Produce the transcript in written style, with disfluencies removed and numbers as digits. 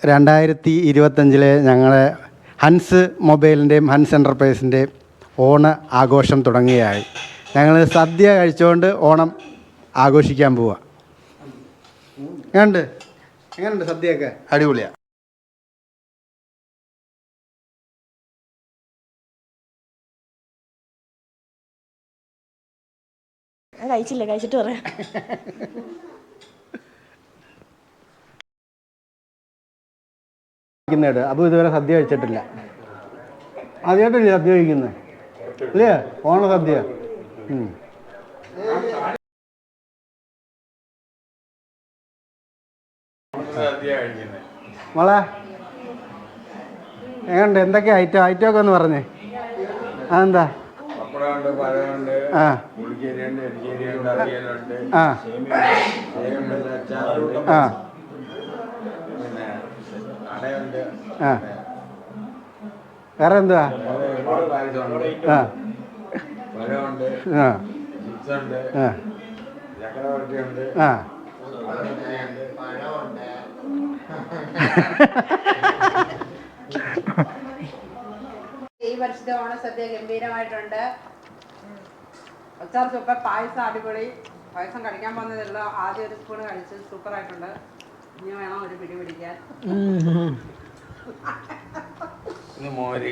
2025 ഞങ്ങളെ ഹൻസ് മൊബൈലിൻ്റെയും ഹൻസ് എൻ്റർപ്രൈസിൻ്റെയും ഓണ ആഘോഷം തുടങ്ങുകയായി. ഞങ്ങൾ സദ്യ കഴിച്ചുകൊണ്ട് ഓണം ആഘോഷിക്കാൻ പോവുക. എങ്ങനെയുണ്ട് സദ്യയൊക്കെ? അടിപൊളിയാണ്. കഴിച്ചിട്ട് പറയാം. അപ്പോൾ ഇതുവരെ സദ്യ കഴിച്ചിട്ടില്ല. ആദ്യമായിട്ടല്ലേ സദ്യ കഴിക്കുന്നത് അല്ലേ? ഓണ സദ്യ. മോളെ എങ്ങനെയുണ്ട്? എന്തൊക്കെയാ ഐറ്റമൊക്കെ ഒന്ന് പറഞ്ഞേ. അതെന്താ? ആ ആ ആ ആ വേറെ എന്തുവാ? ആ ആ ആ ഈ വർഷത്തെ ഓണസദ്യ ഗംഭീരമായിട്ടുണ്ട്. അച്ചാർ സൂപ്പർ, പായസം അടിപൊളി. പായസം കഴിക്കാൻ പോകുന്നതല്ല, ആദ്യം ഒരു സ്പൂൺ കഴിച്ച് സൂപ്പറായിട്ടുണ്ട്. ഇനി വേണം ഒരു പിടി പിടിക്കാൻ. മോര്